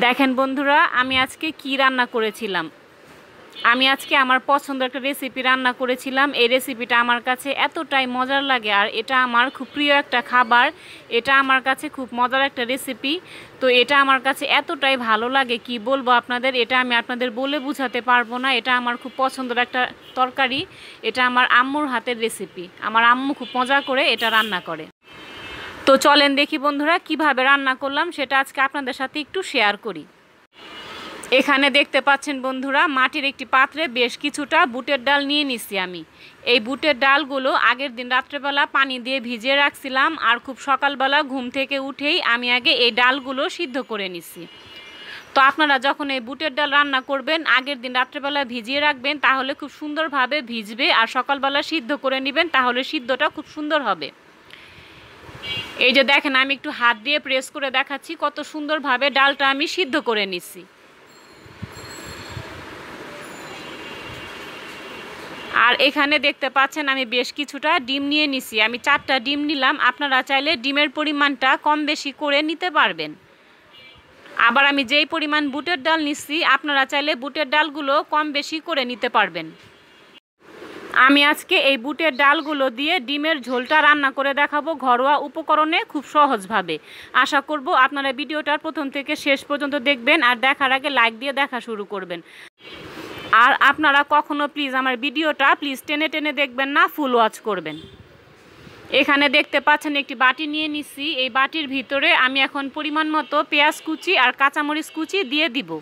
দেখেন বন্ধুরা, আমি আজকে কি রান্না করেছিলাম। আমি আজকে আমার পছন্দের একটা রেসিপি রান্না করেছিলাম। এই রেসিপিটা আমার কাছে এতটাই মজার লাগে, আর এটা আমার খুব প্রিয় একটা খাবার। এটা আমার কাছে খুব মজার একটা রেসিপি। তো এটা আমার কাছে এতটাই ভালো লাগে, কি বলবো আপনাদের, এটা আমি আপনাদের বলে বোঝাতে পারবো না। এটা আমার খুব পছন্দের একটা তরকারি। এটা আমার আম্মুর হাতের রেসিপি। আমার আম্মু খুব মজা করে এটা রান্না করে। তো চলেন দেখি বন্ধুরা কিভাবে রান্না করলাম সেটা আজকে আপনাদের সাথে একটু শেয়ার করি। এখানে দেখতে পাচ্ছেন বন্ধুরা, মাটির একটি পাত্রে বেশ কিছুটা বুটের ডাল নিয়ে নিছি আমি। এই বুটের ডালগুলো আগের দিন রাত্রেবেলা পানি দিয়ে ভিজিয়ে রাখছিলাম, আর খুব সকালবেলা ঘুম থেকে উঠেই আমি আগে এই ডালগুলো সিদ্ধ করে নিছি। তো আপনারা যখন এই বুটের ডাল রান্না করবেন, আগের দিন রাত্রেবেলা ভিজিয়ে রাখবেন, তাহলে খুব সুন্দরভাবে ভিজবে, আর সকালবেলা সিদ্ধ করে নেবেন, তাহলে সিদ্ধটা খুব সুন্দর হবে। এই যে দেখেন, আমি একটু হাত দিয়ে প্রেস করে দেখাচ্ছি কত সুন্দরভাবে ডালটা আমি সিদ্ধ করে নিচ্ছি। আর এখানে দেখতে পাচ্ছেন আমি বেশ কিছুটা ডিম নিয়ে নিছি। আমি 4টা ডিম নিলাম। আপনারা চাইলে ডিমের পরিমাণটা কম বেশি করে নিতে পারবেন। আবার আমি যেই পরিমাণ বুটের ডাল নিচ্ছি, আপনারা চাইলে বুটের ডালগুলো কম বেশি করে নিতে পারবেন। আমি আজকে এই বুটের ডালগুলো দিয়ে ডিমের ঝোলটা রান্না করে দেখাবো ঘরোয়া উপকরণে, খুব সহজভাবে। আশা করব আপনারা ভিডিওটার প্রথম থেকে শেষ পর্যন্ত দেখবেন, আর দেখার আগে লাইক দিয়ে দেখা শুরু করবেন। আর আপনারা কখনো প্লিজ আমার ভিডিওটা টেনে টেনে দেখবেন না, ফুল ওয়াচ করবেন। এখানে দেখতে পাচ্ছেন একটি বাটি নিয়ে নিছি। এই বাটির ভিতরে আমি এখন পরিমাণ মতো পেঁয়াজ কুচি আর কাঁচামরিচ কুচি দিয়ে দিব।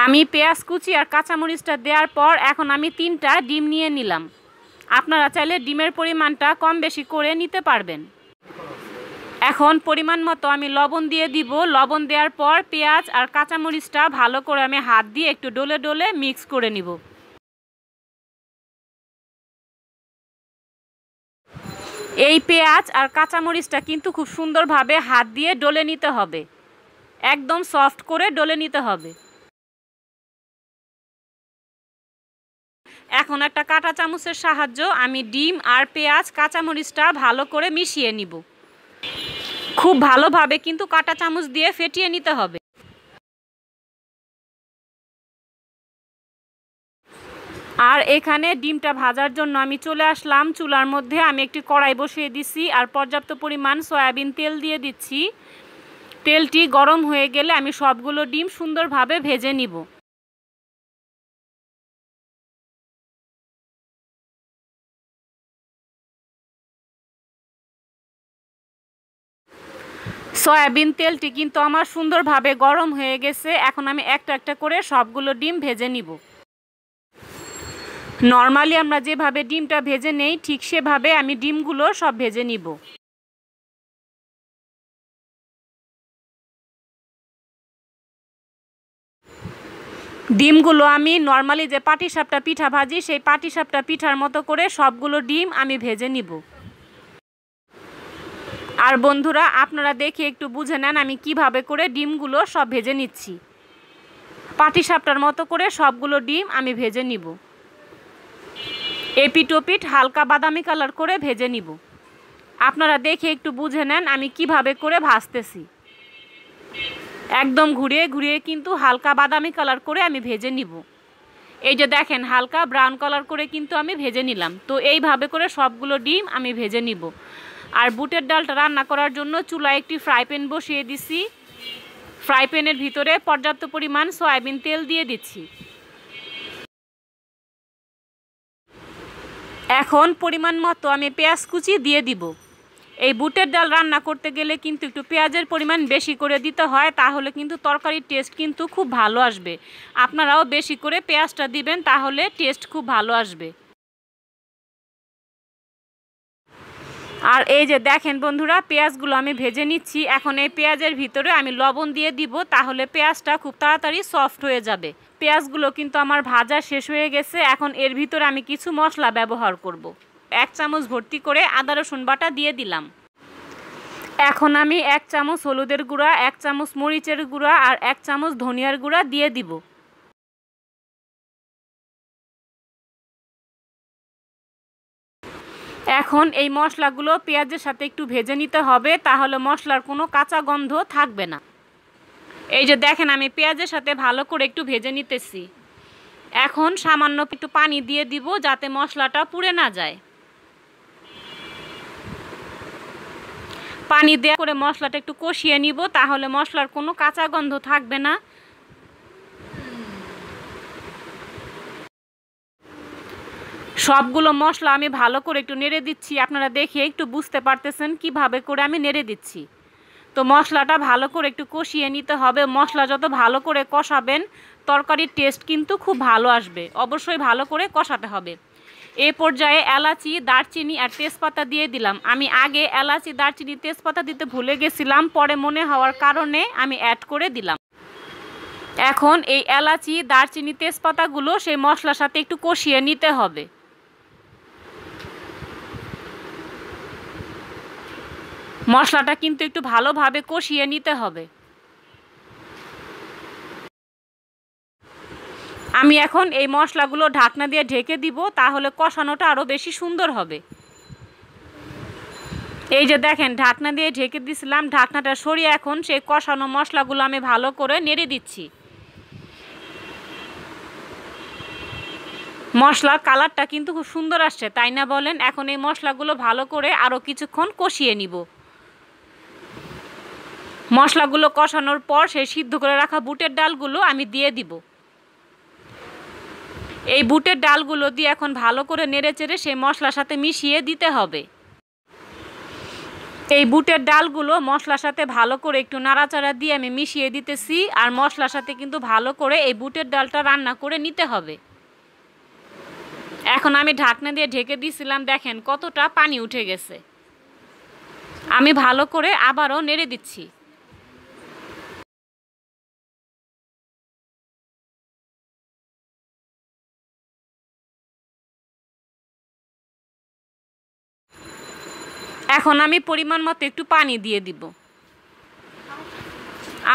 আমি পেঁয়াজ কুচি আর কাঁচামরিচটা দেওয়ার পর এখন আমি 3টা ডিম নিয়ে নিলাম। আপনারা চাইলে ডিমের পরিমাণটা কম বেশি করে নিতে পারবেন। এখন পরিমাণ মতো আমি লবণ দিয়ে দিব। লবণ দেওয়ার পর পেঁয়াজ আর কাঁচামরিচটা ভালো করে আমি হাত দিয়ে একটু ডলে ডলে মিক্স করে নিব। এই পেঁয়াজ আর কাঁচামরিচটা কিন্তু খুব সুন্দরভাবে হাত দিয়ে ডলে নিতে হবে, একদম সফট করে ডলে নিতে হবে। এখন একটা কাঁটা চামচের সাহায্যে আমি ডিম আর পেঁয়াজ কাঁচামরিচটা ভালো করে মিশিয়ে নিব। খুব ভালোভাবে কিন্তু কাঁটা চামচ দিয়ে ফেটিয়ে নিতে হবে। আর এখানে ডিমটা ভাজার জন্য আমি চলে আসলাম চুলার মধ্যে। আমি একটি কড়াই বসিয়ে দিছি, আর পর্যাপ্ত পরিমাণ সয়াবিন তেল দিয়ে দিচ্ছি। তেলটি গরম হয়ে গেলে আমি সবগুলো ডিম সুন্দরভাবে ভেজে নিব। সয়াবিন তেলটি কিন্তু আমার সুন্দরভাবে গরম হয়ে গেছে। এখন আমি একটা একটা করে সবগুলো ডিম ভেজে নিব। নর্মালি আমরা যেভাবে ডিমটা ভেজে নেই, ঠিক সেভাবে আমি ডিমগুলো সব ভেজে নিব। ডিমগুলো আমি নর্মালি যে পাটিসাপটা পিঠা ভাজি, সেই পাটিসাপটা পিঠার মতো করে সবগুলো ডিম আমি ভেজে নিব। আর বন্ধুরা, আপনারা দেখে একটু বুঝে নেন আমি কিভাবে করে ডিমগুলো সব ভেজে নিচ্ছি। পাটিসাপটার মতো করে সবগুলো ডিম আমি ভেজে নিব। এপিট ওপিট হালকা বাদামি কালার করে ভেজে নিব। আপনারা দেখে একটু বুঝে নেন আমি কিভাবে করে ভাজতেছি। একদম ঘুরিয়ে ঘুরিয়ে কিন্তু হালকা বাদামি কালার করে আমি ভেজে নিব। এই যে দেখেন, হালকা ব্রাউন কালার করে কিন্তু আমি ভেজে নিলাম। তো এইভাবে করে সবগুলো ডিম আমি ভেজে নিব। আর বুটের ডালটা রান্না করার জন্য চুলায় একটি ফ্রাই প্যান বসিয়ে দিছি। ফ্রাই প্যানের ভিতরে পর্যাপ্ত পরিমাণ সয়াবিন তেল দিয়ে দিচ্ছি। এখন পরিমাণ মতো আমি পেঁয়াজ কুচি দিয়ে দিব। এই বুটের ডাল রান্না করতে গেলে কিন্তু একটু পেঁয়াজের পরিমাণ বেশি করে দিতে হয়, তাহলে কিন্তু তরকারির টেস্ট কিন্তু খুব ভালো আসবে। আপনারাও বেশি করে পেঁয়াজটা দিবেন, তাহলে টেস্ট খুব ভালো আসবে। আর এই যে দেখেন বন্ধুরা, পেঁয়াজগুলো আমি ভেজে নিচ্ছি। এখন এই পেঁয়াজের ভিতরে আমি লবণ দিয়ে দিব, তাহলে পেঁয়াজটা খুব তাড়াতাড়ি সফট হয়ে যাবে। পেঁয়াজগুলো কিন্তু আমার ভাজা শেষ হয়ে গেছে। এখন এর ভিতরে আমি কিছু মশলা ব্যবহার করব। 1 চামচ ভর্তি করে আদা রসুন বাটা দিয়ে দিলাম। এখন আমি 1 চামচ হলুদের গুঁড়া, 1 চামচ মরিচের গুঁড়া আর 1 চামচ ধনিয়ার গুঁড়া দিয়ে দিব। এখন এই মশলাগুলো পেঁয়াজের সাথে একটু ভেজে নিতে হবে, তাহলে মশলার কোনো কাঁচা গন্ধ থাকবে না। এই যে দেখেন আমি পেঁয়াজের সাথে ভালো করে একটু ভেজে নিতেছি। এখন সামান্য একটু পানি দিয়ে দিব যাতে মশলাটা পুড়ে না যায়। পানি দেওয়া করে মশলাটা একটু কষিয়ে নিব, তাহলে মশলার কোনো কাঁচা গন্ধ থাকবে না। সবগুলো মশলা আমি ভালো করে একটু নেড়ে দিচ্ছি। আপনারা দেখে একটু বুঝতে পারতেছেন কিভাবে করে আমি নেড়ে দিচ্ছি। তো মশলাটা ভালো করে একটু কষিয়ে নিতে হবে। মশলা যত ভালো করে কষাবেন তরকারির টেস্ট কিন্তু খুব ভালো আসবে। অবশ্যই ভালো করে কষাতে হবে। এই পর্যায়ে এলাচি, দারচিনি আর তেজপাতা দিয়ে দিলাম। আমি আগে এলাচি, দারচিনি, তেজপাতা দিতে ভুলে গেছিলাম, পরে মনে হওয়ার কারণে আমি অ্যাড করে দিলাম। এখন এই এলাচি, দারচিনি, তেজপাতাগুলো সেই মশলার সাথে একটু কষিয়ে নিতে হবে। মশলাটা কিন্তু একটু ভালোভাবে কষিয়ে নিতে হবে। আমি এখন এই মশলাগুলো ঢাকনা দিয়ে ঢেকে দিব, তাহলে কষানোটা আরও বেশি সুন্দর হবে। এই যে দেখেন ঢাকনা দিয়ে ঢেকে দিয়েছিলাম, ঢাকনাটা সরিয়ে এখন সেই কষানো মশলাগুলো আমি ভালো করে নেড়ে দিচ্ছি। মশলার কালারটা কিন্তু খুব সুন্দর আসছে, তাই না বলেন? এখন এই মশলাগুলো ভালো করে আরও কিছুক্ষণ কষিয়ে নিব। মশলাগুলো কষানোর পর সেই সিদ্ধ করে রাখা বুটের ডালগুলো আমি দিয়ে দিব। এই বুটের ডালগুলো দিয়ে এখন ভালো করে নেড়েচেড়ে সেই মশলার সাথে মিশিয়ে দিতে হবে। এই বুটের ডালগুলো মশলার সাথে ভালো করে একটু নাড়াচাড়া দিয়ে আমি মিশিয়ে দিতেছি। আর মশলার সাথে কিন্তু ভালো করে এই বুটের ডালটা রান্না করে নিতে হবে। এখন আমি ঢাকনা দিয়ে ঢেকে দিয়েছিলাম, দেখেন কতটা পানি উঠে গেছে। আমি ভালো করে আবারও নেড়ে দিচ্ছি। এখন আমি পরিমাণ মতো একটু পানি দিয়ে দিব।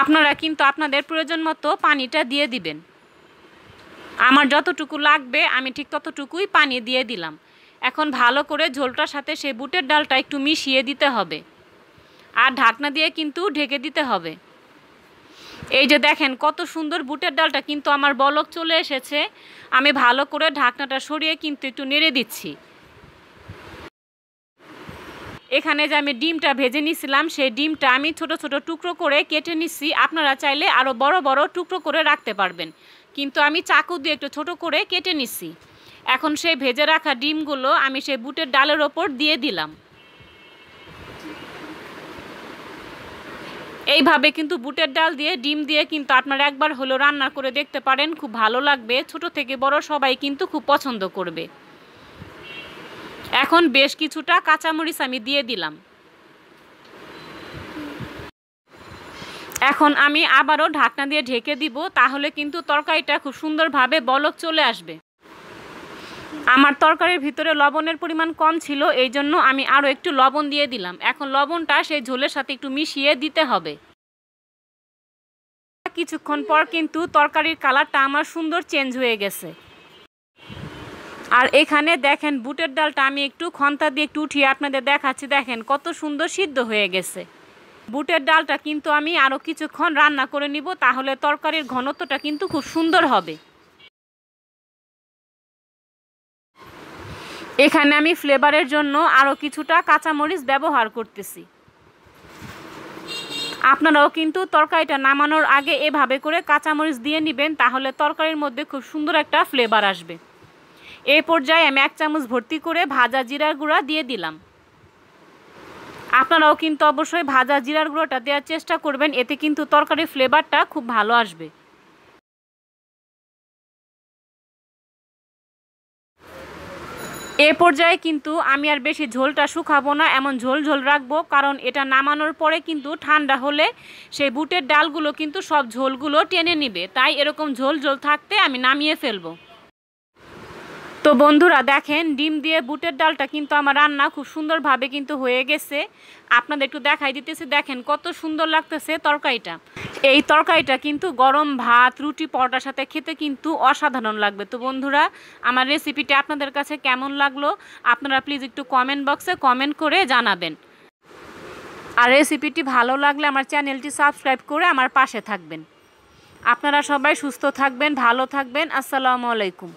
আপনারা কিন্তু আপনাদের প্রয়োজন মতো পানিটা দিয়ে দিবেন। আমার যতটুকু লাগবে আমি ঠিক ততটুকুই পানি দিয়ে দিলাম। এখন ভালো করে ঝোলটার সাথে সেই বুটের ডালটা একটু মিশিয়ে দিতে হবে। আর ঢাকনা দিয়ে কিন্তু ঢেকে দিতে হবে। এই যে দেখেন কত সুন্দর বুটের ডালটা কিন্তু আমার বলক চলে এসেছে। আমি ভালো করে ঢাকনাটা সরিয়ে কিন্তু একটু নেড়ে দিচ্ছি। এখানে যে আমি ডিমটা ভেজে নিয়েছিলাম, সেই ডিমটা আমি ছোট ছোট টুকরো করে কেটে নিচ্ছি। আপনারা চাইলে আরও বড় বড় টুকরো করে রাখতে পারবেন, কিন্তু আমি চাকু দিয়ে একটু ছোট করে কেটে নিচ্ছি। এখন সেই ভেজে রাখা ডিমগুলো আমি সেই বুটের ডালের ওপর দিয়ে দিলাম। এইভাবে কিন্তু বুটের ডাল দিয়ে ডিম দিয়ে কিন্তু আপনারা একবার হলো রান্না করে দেখতে পারেন, খুব ভালো লাগবে। ছোট থেকে বড় সবাই কিন্তু খুব পছন্দ করবে। এখন বেশ কিছুটা কাঁচামরিচ আমি দিয়ে দিলাম। এখন আমি আবারও ঢাকনা দিয়ে ঢেকে দিব, তাহলে কিন্তু তরকারিটা খুব সুন্দরভাবে বলক চলে আসবে। আমার তরকারির ভিতরে লবণের পরিমাণ কম ছিল, এই জন্য আমি আরও একটু লবণ দিয়ে দিলাম। এখন লবণটা সেই ঝোলের সাথে একটু মিশিয়ে দিতে হবে। কিছুক্ষণ পর কিন্তু তরকারির কালারটা আমার সুন্দর চেঞ্জ হয়ে গেছে। আর এখানে দেখেন বুটের ডালটা আমি একটু খন্তা দিয়ে একটু উঠিয়ে আপনাদের দেখাচ্ছি। দেখেন কত সুন্দর সিদ্ধ হয়ে গেছে। বুটের ডালটা কিন্তু আমি আরও কিছুক্ষণ রান্না করে নিব, তাহলে তরকারির ঘনত্বটা কিন্তু খুব সুন্দর হবে। এখানে আমি ফ্লেভারের জন্য আরও কিছুটা কাঁচামরিচ ব্যবহার করতেছি। আপনারাও কিন্তু তরকারিটা নামানোর আগে এভাবে করে কাঁচামরিচ দিয়ে নেবেন, তাহলে তরকারির মধ্যে খুব সুন্দর একটা ফ্লেভার আসবে। এই পর্যায়ে আমি 1 চামচ ভর্তি করে ভাজা জিরার গুঁড়া দিয়ে দিলাম। আপনারাও কিন্তু অবশ্যই ভাজা জিরার গুঁড়োটা দেওয়ার চেষ্টা করবেন, এতে কিন্তু তরকারির ফ্লেভারটা খুব ভালো আসবে। এ পর্যায়ে কিন্তু আমি আর বেশি ঝোলটা শুকাবো না, এমন ঝোল ঝোল রাখবো, কারণ এটা নামানোর পরে কিন্তু ঠান্ডা হলে সেই বুটের ডালগুলো কিন্তু সব ঝোলগুলো টেনে নিবে। তাই এরকম ঝোল ঝোল থাকতে আমি নামিয়ে ফেলবো। তো বন্ধুরা দেখেন ডিম দিয়ে বুটের ডালটা কিন্তু আমার রান্না খুব সুন্দরভাবে কিন্তু হয়ে গেছে। আপনাদের একটু দেখাই দিতেছি, দেখেন কত সুন্দর লাগতেছে তরকারিটা। এই তরকারিটা কিন্তু গরম ভাত, রুটি, পরোটার সাথে খেতে কিন্তু অসাধারণ লাগবে। তো বন্ধুরা আমার রেসিপিটা আপনাদের কাছে কেমন লাগলো আপনারা প্লিজ একটু কমেন্ট বক্সে কমেন্ট করে জানাবেন। আর রেসিপিটি ভালো লাগলে আমার চ্যানেলটি সাবস্ক্রাইব করে আমার পাশে থাকবেন। আপনারা সবাই সুস্থ থাকবেন, ভালো থাকবেন। আসসালামু আলাইকুম।